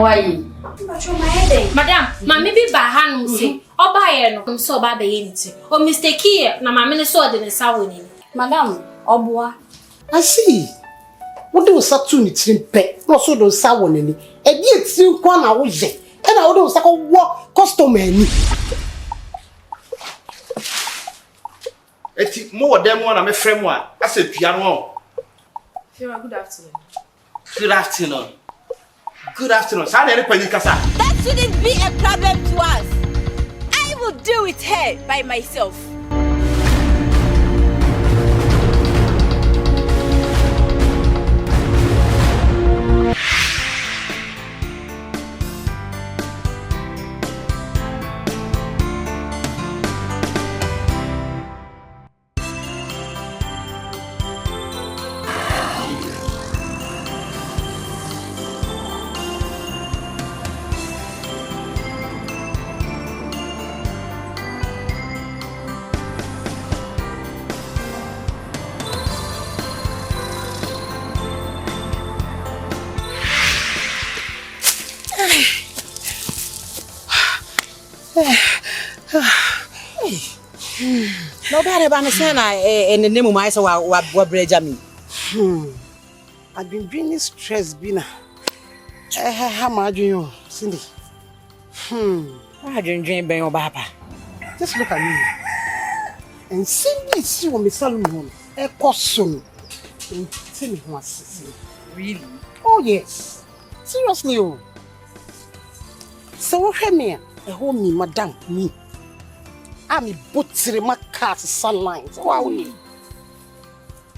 why? Madam, mammy be bahan say, or buy no, so bad the or mistake here, na mammy saw the sawing. Madam, Obwa. I see. What do Saturn it's in pet? No, so those sour any. A dear still corner was it. And I don't say what customer. It's more than one. I'm a friend. One. I said, piano. Good afternoon. Good afternoon. Good afternoon. That shouldn't be a problem to us. I will deal with her by myself. Nobody understand and the name of myself what bread me. I've been bringing stress, Bina. How much you, Cindy? I didn't dream by your papa. Just look at me. And Cindy see what Miss Saloon a caution. And tell me what's Really? Oh, yes. Seriously, oh. So, what happened? A home me, madam, me. I'm a butcher, my cat, sunlight. Wow.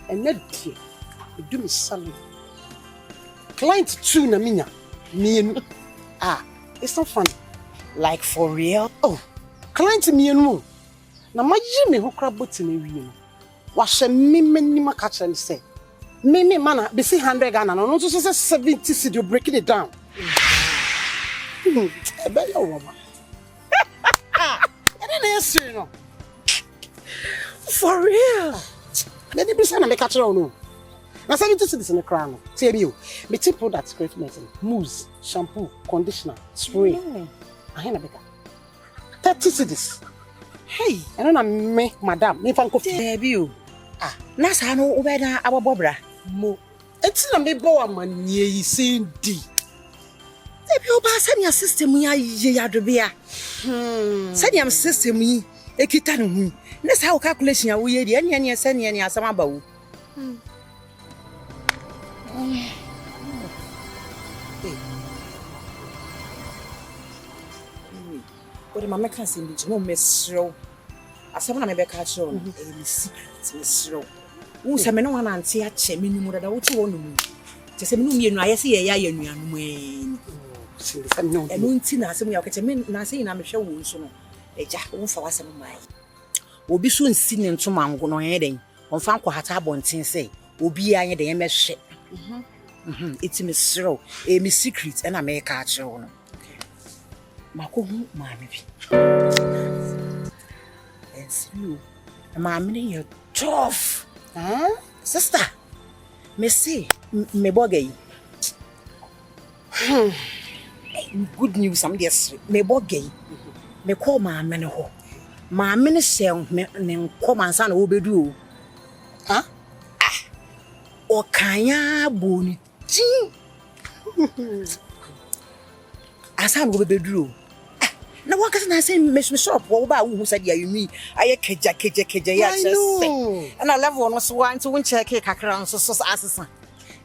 And that day, we do me salon. Client two na minya. Me and it's not funny. Like for real? Oh, client me and mo. Na my Jimmy who crab button me. Wash a me catch and say. Me man, be 100 Ghana, no, so 70 cedi, you're breaking it down. I bet you woman. No. For real? Let me be saying I make catch on. Now 70 cedis in the crown. Tell you, me take products, great medicine, mousse, shampoo, conditioner, spray. I ain't a better. 30 cedis. Hey, and then I me, madam, me fan coffee. Debut. Nasa no ubeda our bobra. Mo. It's not me bow man ye saying D. Debut ba send your system ya yadobia. Send your system me. Ekita no hu. Ness how calculation ya we dey anya send ya asama bawo. What the mama can say no mesro. Asama na me be catch on a secret mesro. Who say me no wan ante a che me nimu da wo ti wo no mu. Te say me no mienu aye say ya ya nuanu mu. No. E no nti na asem ya okache me na say na me hwe wo nso no. Eja wo fa wasem mai. Obi so nsi ne ntoma ngo no ye den. On fa nkwa hata abonten say obi anye den me hwe. It's me sro. Me secret and I make a show no. Makohu maami bi. And see maami you tough. Sister. Me say me bogey. Good news am yes. Me bogey. Me call maami ne ho. Maami ne say ne come ansa na wo bedu o. O kanya boni. Asan go bedu. Na one person say me shop wo ba wo said ya you aye keja ya say. And I level no so want to check kakra so asesa.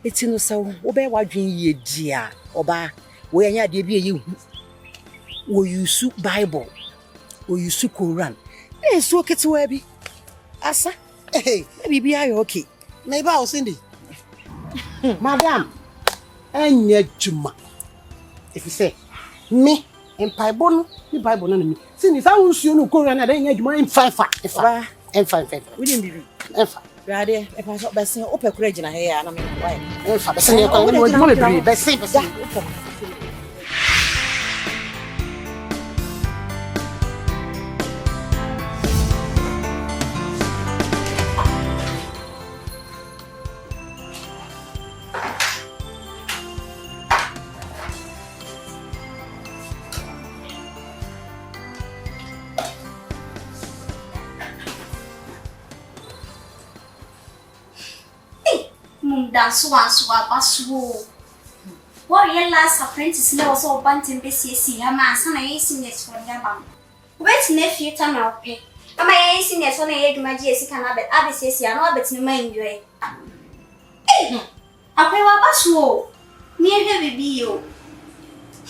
Eti no so wo be wadwen ye dia oba wo anya de bi ye wo use Bible wo use Quran. Eh so ketewa bi asa bibi ayo okay. Me ba o Cindy. Madam, enya juma. If you say me in Bible, the Bible no me. Cindy, sa unsuo no Quran na enya juma in 5. We didn't be. Enfa. Brother, if I saw best open courage na here na me why. Enfa, best na ko mo be best. Dance once, Basu. What your last apprentice knows all bunting busy, her mass, and I sing it for Yabam. Wait, nephew, time I'll pay. Am I acing it on a egg, my Jessica, and Abby says, I know it's no main way. I pay what Basu near heavy be you.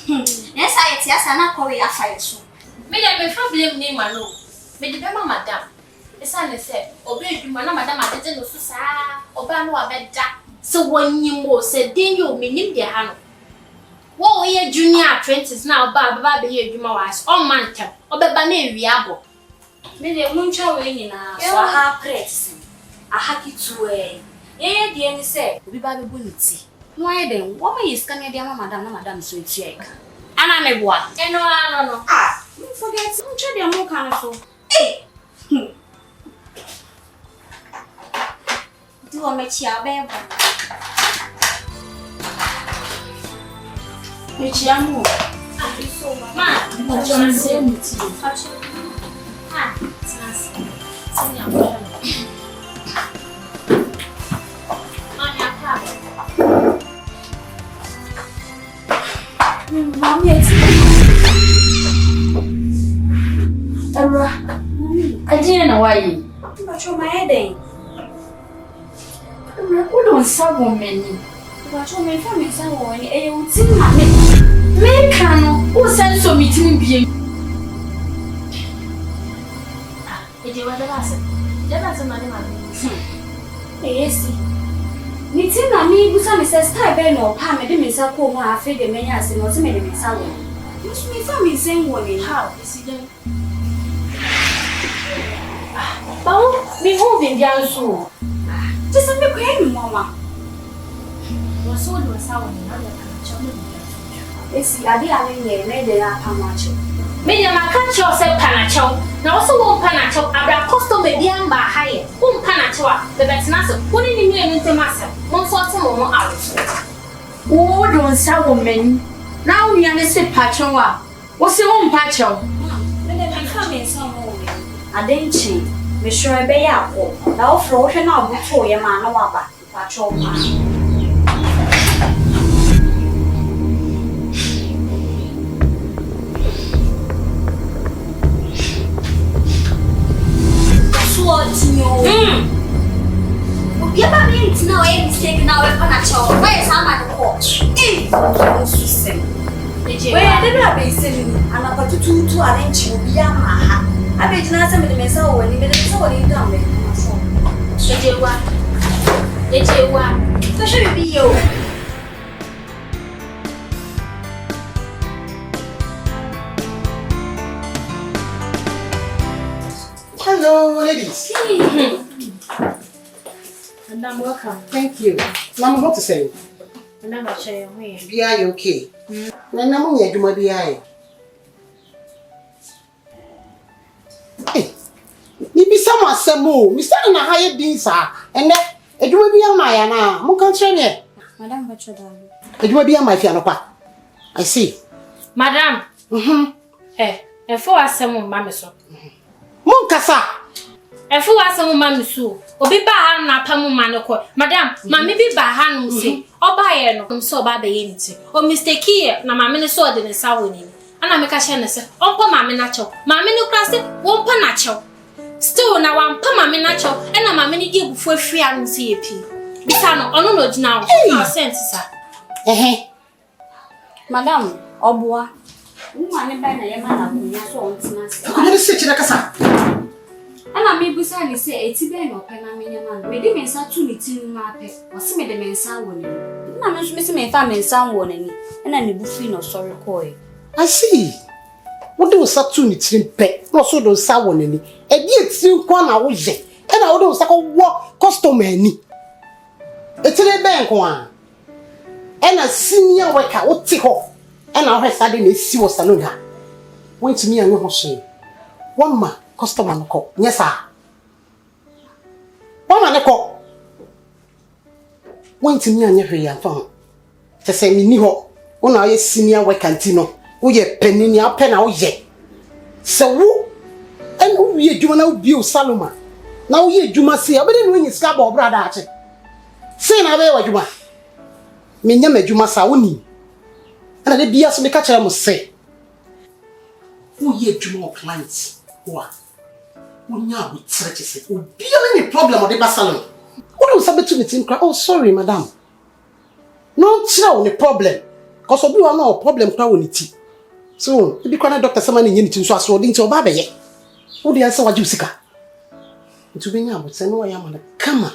Yes, I yes, and I call you a fire soon. Me dem me fa blame ni ma no. Me de be ma madam. Esa ne se, obi edwuma na madam adede no so saa. Oba no abeda. So wonyim wo se den yo menim de ha no. Wo ye junior apprentice na oba be ye edwuma was. O man tem. Obeba na ewi abo. Me de muncha we nyina so ha press. Aha kitu ye de ni se obi ba be boniti. No aye den, wo ma yiska ne de ma madam na madam so etia eka. Ana me boa. Eno no. Ah, forget muncha de mo kan so. Eh. Do a mechia be. Mechia mo. Ah, so ma. Ma jona se muti. Ah, tnas. Sinya mo. Anya ka. Mom, yes. I didn't know why. But you're my headache. Who don't serve women? But you're my family, someone, and you would see my Men can who sends so meeting be. Did you want to ask? There was a man. Yes. Meeting na me, Busan says, Ty Ben or Pam, and Miss Ako, I feel the many as in what's made in Saloon. Which me family saying one in how is it? Bow, me moving down soon. Just a bit crazy, Mamma. Was so was our another children. It's I didn't made it up how much. Medium, I can't show said Panacho. Now also won't Panacho, Abra Costo Median by higher. Won't Panacho, the Betnasso, put in me into myself. One sort of more hours. Who don't serve women? Now we understand Pachoa. What's your own Pacho? Let me come in some more. I didn't cheat. Me sure I be out. Now, floating out before your man, no wabba. Patrol. You have been no any mistake now if I'm not where is how my coach? Where did I be saying? And I got to arrange you be a maha. I bet you not some of the mess over when you made it so you done with. Did you want? So should be you. Hello, ladies. And I'm welcome. Thank you. Mama, what to say? And I'm not sure me. Be I okay? Nana mo ya dwuma bi ai. Eh. Ni bi sama asemo, mi sa na haye din sa. Ene, edwuma bi ama ya na. Mo kan tire me. Madam Bachoda. Edwuma bi ama fi anopa. I see. Madam. For asem mama so. Mon kasa. Efu asem mama so. Obi ba ha na pamu manoko. Madam, mama bi ba ha no se. Oba ye no so oba be ye nti. O mistake here na mama ne so de ne sawo ni. Ana me ka she ne se. Onpo mama na chew. Mama ne kra se wonpo na chew. Still na wampa mama na chew. E na mama ne gi ebufu afri anu se ye pi. Bisa no ono no gina wo. Na sense sa. Madam, Obua. Woman by na yema na kunya so ontina se. Ko ne se chira kasa. Ana me busa ni se eti be no pe na me nyama. Me di me nsa tu ni tin ma pe. O se me de me nsa wo ni. Na me so me se me fa me nsa wo ni. Na ne bu fi no sorry koi. I see. What do sa tu ni tin pe? No so do sa wo ni. E di tin kwa na wo je. E na wo do sa ko wo customer ni. E tire be nko a. E na senior worker wo ti ho. E na wo hwesa de na si wo salon ha. Won ti mi anu ho hye. One ma customer no ko. Yes sir. One ma ne ko. Won ti mi anya hwe ya fa. Te se mi ni ho. Wo na ye senior worker nti no. Wo ye penini ape na wo ye. Se wo en wo ye djuma na wo bi o Saloma. Na wo ye djuma se obede no nyi ska ba obrada ache. Say na be wadwuma. Me nya madwuma sa woni. Ana de bia so me ka kire mo say. Wo ye adwuma o clients. Wa. Wo nya wo treche say. Obi any problem o de ba salon. Wo do sabetu me tin kra. Oh sorry madam. No tell the problem. Cause obi wa no problem kra woni ti. So, if you can't doctor someone in unity, so I saw into a baby. Who the answer was you sick? To be now, say no, I am on the camera.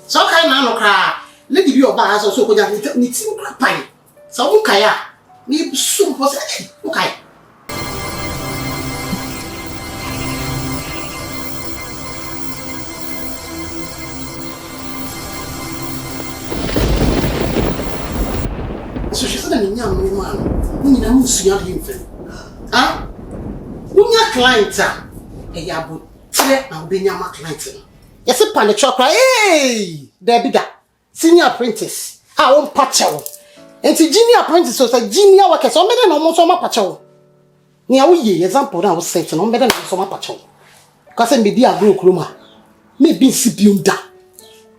So, I know cry. Let you about us also go down with team pine. So, okay, me soon was okay. So, she said, I'm young man. Nina musuya himfe. Ah? Unya client a yabo tre na obenya ma client. Yesi pan the chokra. Hey! There be that. Senior apprentice. Ha won pacho. Enti junior apprentice so say junior worker so mede no mo so ma pacho. Ni a wo ye example na wo set no mede no so ma pacho. Because me di agro kroma. Me bi sibium da.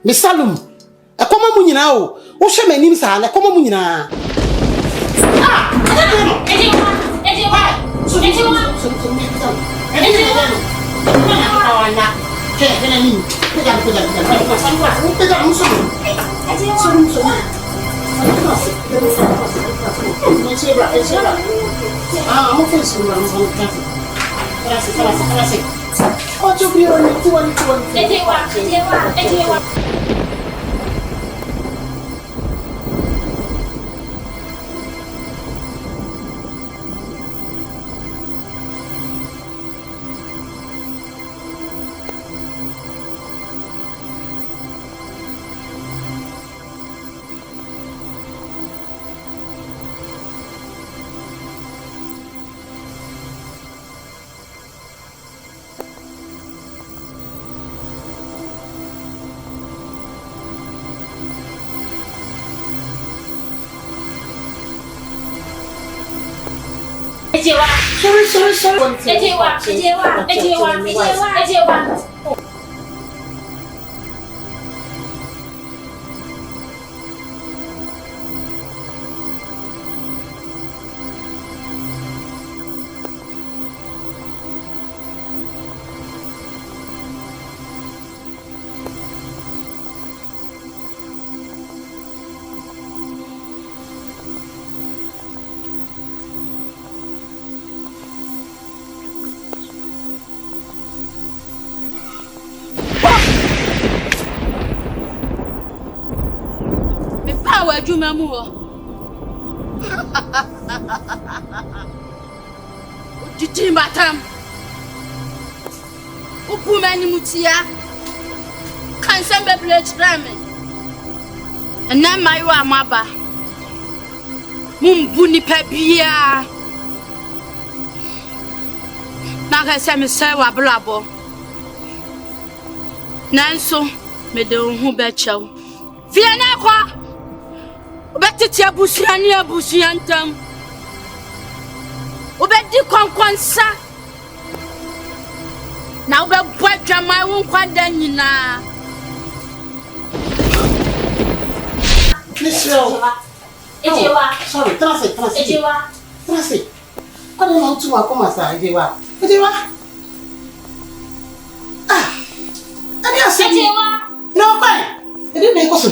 Me Saloon. E koma mu nyina o. Wo hwe manim sa na koma mu nyina. Titi matam. Upu mani mutia. Kansan beble trame. Na mayo amaba. Mumbu ni pebia. Na ka se me se wa blabo. Nanso me de hu be chew. Fiana kwa. Obetiti abusuani abusuantam. Obedi konkonsa. Na obebwa dwama won kwada nyina. Ejewa. Sorry, translate. Ejewa. Translate. Kwa nini mtu wako masa ejewa? Ejewa. Ah. Ani asemi. Ejewa. No kwa. Edi me koso.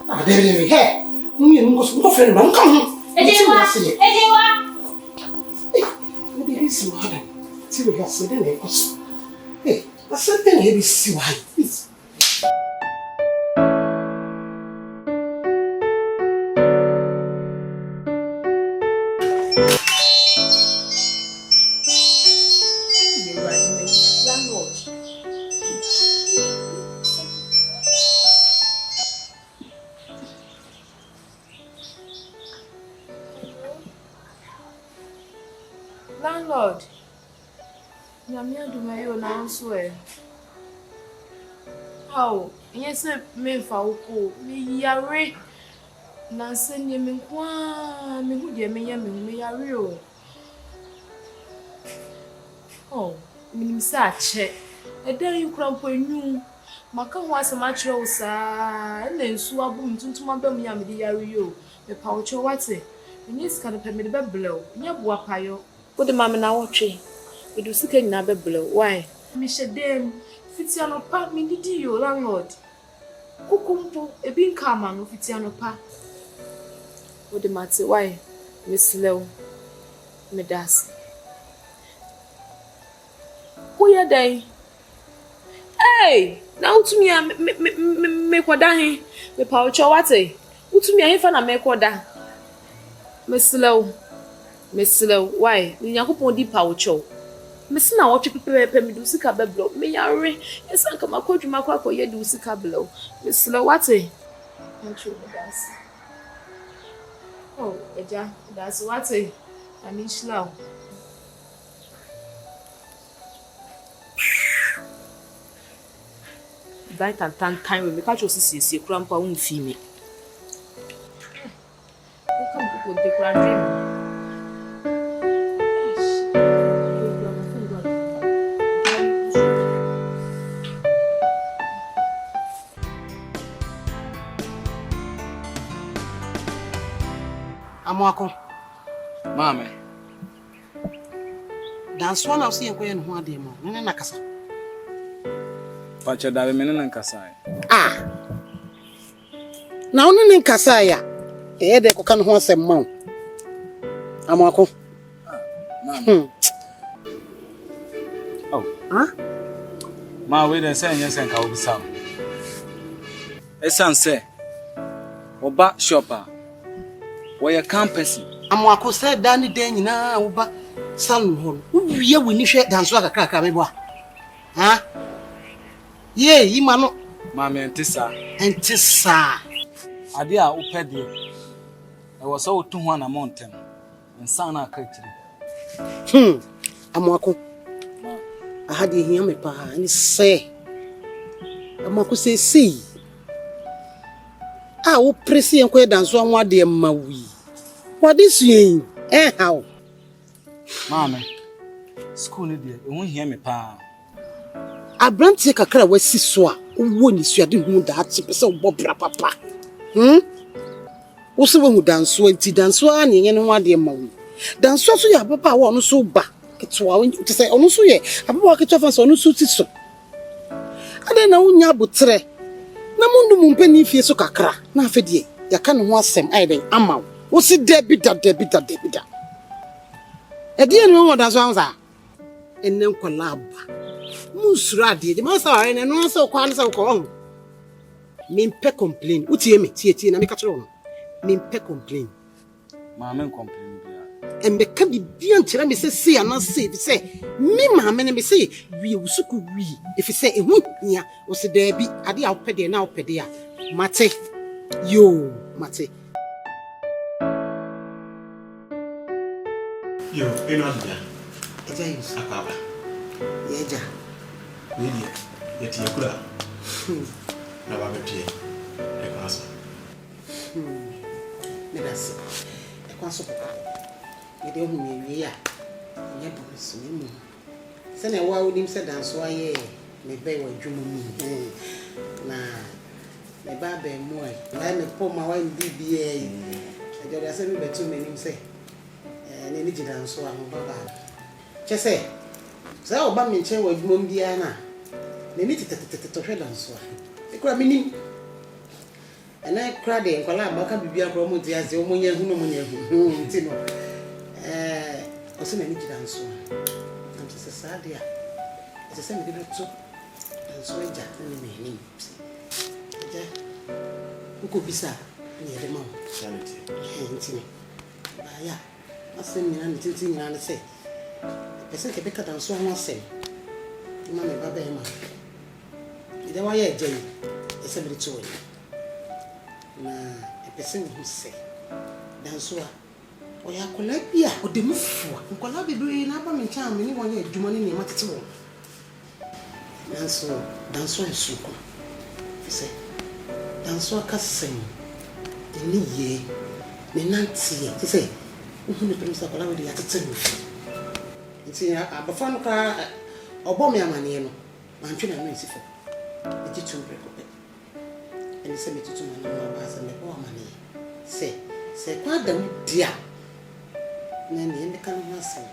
Ah, there. Hey. Mimi ngo friend man come. Ejewa. Maybe this is what see we have said then koso. Hey, I said then he be see why. Please. Landlord, Namia do my own answer. How? Yes, me fauko, me yare. Nansen ye me kwa, me who ye me yare. Oh, minim sa che. A day you crumple new. Maka ho asema kire wo saa na nsu abum tuntum abam ya me de yare yo. Me pa wo che wate. Nyi sika no pe me de beblew. Nya boa payo. Wo de ma me na wo twe. We do sika nyina beblew. Why? Me shedem fitia no pa me didi yo landlord. Kukumpo ebi nka ma no fitia no pa. Wo de mate why? Me slew. Me das. Who ya day? Hey, now to me kwada he. Me pa wo che wate. Utumi ahefa na me kwada. Me slow. Why? Ni yakopon di pa wo che. Me se na wo twe pepepe me du sika beblo. Me yare. Esa nka makodwuma kwa akoye du sika belo. Me slow wate. Ntwe das. Oh, eja, that's wate. Ani slow. That and time we catch us see crampa un fimi. Come people the grand Amwako. Mama. Dance one of see enko yen ho ade mo. Nene nakasa. Pacha dawe menene nkasa. Na one ne nkasa ya. E de ko kan ho asem ma. Amwako. Mama. Oh. Ma we dey say yen sen ka obisa. Esan say oba shopper. Where campus? Amwako say dani de nyina wo ba Saloon ho. Wiye woni hwe dance wa kakaka me bo. Ye, imano. Mama entisa. Entisa. Ade a opede. E wo so otu ho na mountain. Nsan na akatiri. Amwako. Ahade hia me pa ni se. Amwako se. Wo presi enko danso anwa de mawi. What is yin? How? Mama. School ni de, ehun hia me pa. Apprentice kakra wasi so a wo ni suade hu da ati pese wo bra papa. Wo se wo danso anti danso a ne yenye ho ade mawi. Danso so ya papa wo no so ba. Ketwa wo ti se ono so ye. Papa ketwa fa so ono so ti so. Ade na wo nya botre. Na mundu mumpeni fie so kakra na afedie yaka ne ho asem aiden ama wo si debida edie no wo danso anza enen kwala aba musura de ma sa are ne no so kwa ne so ko me mpe complain utie me tie na me ka tro no me mpe complain ma me complain bia embe ka bibia ntira me se ana se me ma me ne me se wi wusuku wi efi se ehu nya wo se da bi ade a opede na opede a mate yo mate yo eno adia eja akaba yeja media yeti yakura na ba bepie e kwaso me das e kwaso ide hu me wi ya nya bonus ni mu se na wa onim se danso aye me be wa dwuma mu na me ba be mu ai na me po ma wa bibie e jode ase me betu me nim se ne ni danso a mo baba che se oba me nche wa dwuma mu bia na ne ni tete hwe danso a e kura me nim ana kura de nkwala abaka bibia kura mo dia ze o mo nya hu no mo nya hu nti no oso na ni danso a se sadia se se me de to danso eja na me ni eja uko bisa ni de ma sanity nti ba ya asem ni na ntinti ni na se pese ke beka danso ho asem ma me baba e ma ide wa ye eja ni se me de to na pese ni se danso a oya kola bia odemufu nkola bebre na ba me ncha me ni won ye adwuma ni ma tete wo danso ensuko se danso akasen ni ye ne nantie se uhunu pemisa kola we ya tete no nti abafa no ka obo me amane no mantwe na no nsifo It's too break up. And it's a bit too many bars and the poor money. Say, what the dear. Nanny and the cannon muscle.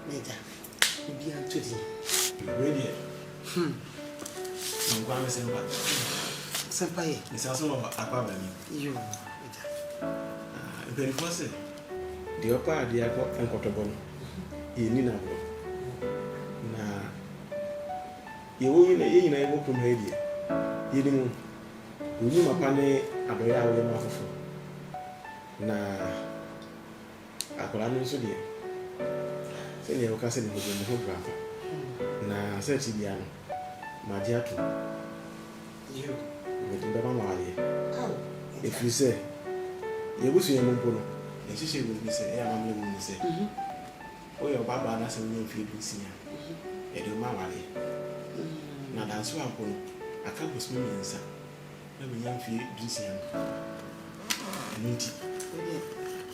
Major, you be unto thee. Ready? I'm going to send back. Senpai, It's also a problem. you. Very close. The upper, the aqua and cotton. You need not go. Now, you will in a walk from radio. You didn't. You knew my panny at the hour of the mouth. Now, I could answer you. Say your cousin was in the photograph. Now, said Tibiano, my dear, you with the Mamma. If you say, you wish you a moon, and she will be say, I'm going to say, oh, your Baba doesn't mean few this year. I do my money. Now, that's why I can't be swimming, sir. Let me young few this year. Meet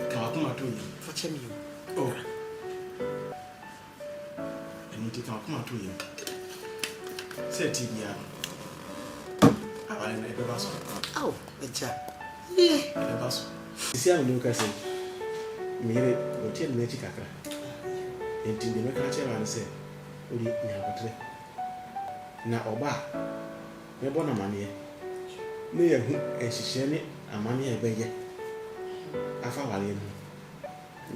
come out to you. For you. Oh, I need to come out to you. Say, Tibiano. I want to go. Oh, the chap. Yeah, the bus. See, I'm no cousin. Mere, go tell me, Chicaca. And to the Macacha and say, Uli, never. Now, Oba, my bonner money. Near whom, and she share it, a money I beg you. I found him.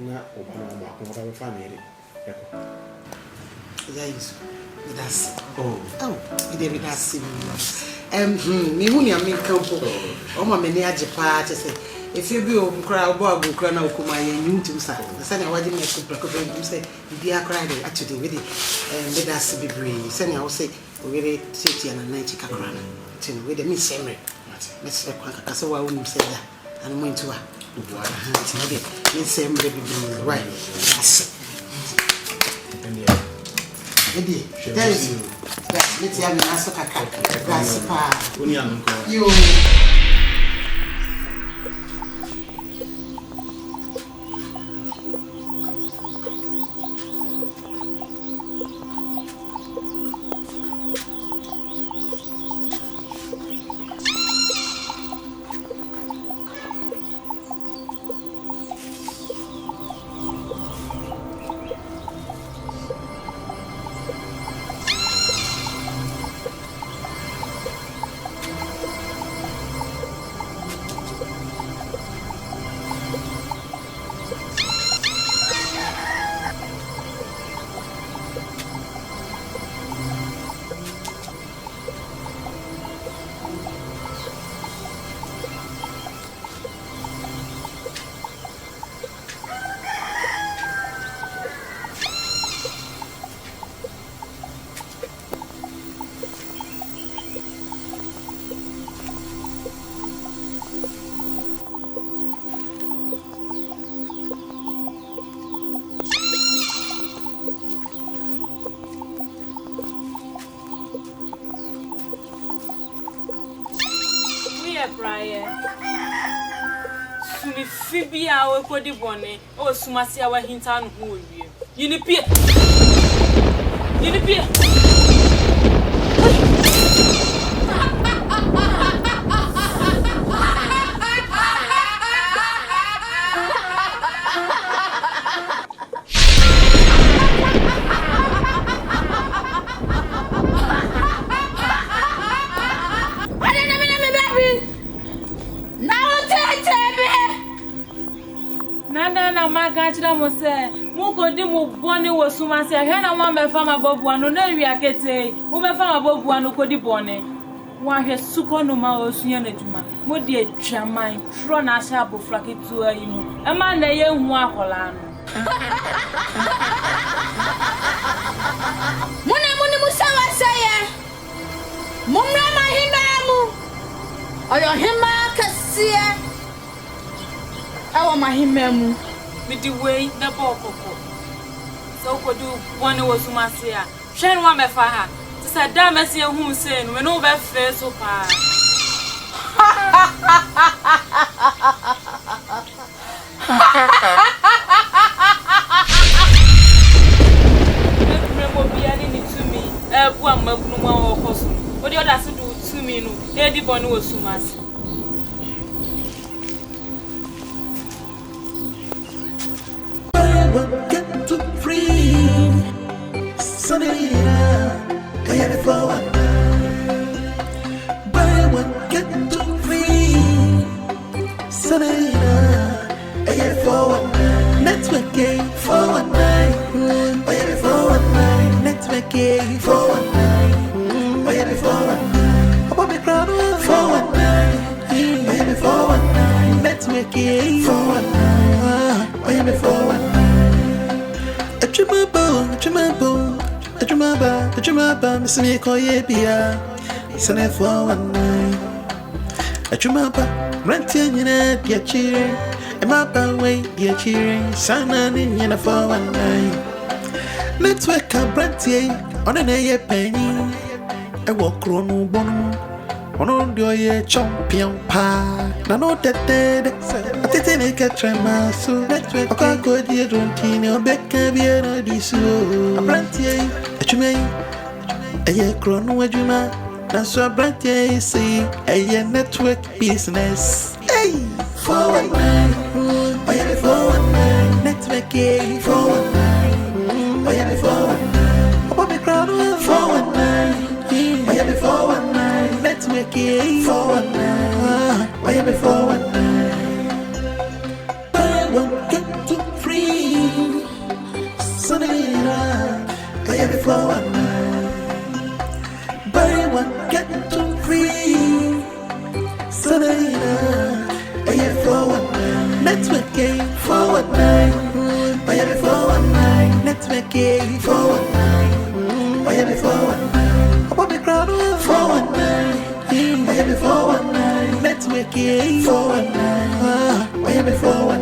Now, Obama, whatever family. Yes, that's. Oh, it did not see me. Me who you mean, Campo. Oh, my many part. If you be a crowd, Bob will crown out my new to say. The son of what you make to say, be a crowd actually with it. And let us be brave. Send I will say, we really sit and a 90 cacran. With the Miss Henry. Miss Casawa wouldn't say that. And went to her. Miss Henry be right. There is you. Let's have an answer. That's you. Sumi fibi awe kodi bone o sumasi awa hinta no ho wie yini pie Nana magachira mo se mu ko di mu bone wo suma se he na wa me fa ma bobu anu na wi akete wo me fa ma bobu anu ko di bone wa hwe suko no ma osunya na djuma mo di atwaman tro na sha bofra ketu ayi mu e ma na ye hu akola no muni musawa saye mumra ma himamu oyo hima kasiye awa mahimemu midi wey na bokoko so ko du bone wo suma se a hwe no wa me fa ha ti sa da mesi ehum se no me no be fe so pa mo biani ni tumi bu amabunu ma wo koso the others do 2 minutes. They did born was sumas. Get to free. Sunny, I had it for 1 night. Buy one, get to free. Sunny, I had it for 1 night. Network game for 1 night. I had it for 1 night. Network game for 1 night. I had it for 1 night. About me crowd for 1 night. I had it for 1 night. Network game for 1 night. I had it for 1 night. A Jumaba, Miss Mikoye Bia, Sane for 1 night. A Jumaba, Rantian, dear cheering, and my way, dear cheering, Sana in for 1 night. Let's wake up, Brantier, on an air penny. I walk on Bono, on your champion pa. Nano that dead, I didn't catch my so let's wake up, go dear, don't you back, Caviar, this. A Brantier, a Jumay. Aye, Crono Wajuma, that's what Brantier say. Aye, network business. Hey, for 1 night. I have it for 1 night. Network A for 1 night. I have it for 1 night. About me crowd for 1 night. I have it for 1 night. Network A for 1 night. I have it for 1 night. Buy one, get 2 free. Sunny, I have it for 1 night. Buy one, get 2 free. Sunny, I have it for 1 night. Network game for 1 night. I have it for 1 night. Network game for 1 night. I have it for 1 night. About me crowd for 1 night. I have it for 1 night. Network game for 1 night. I have it for 1 night.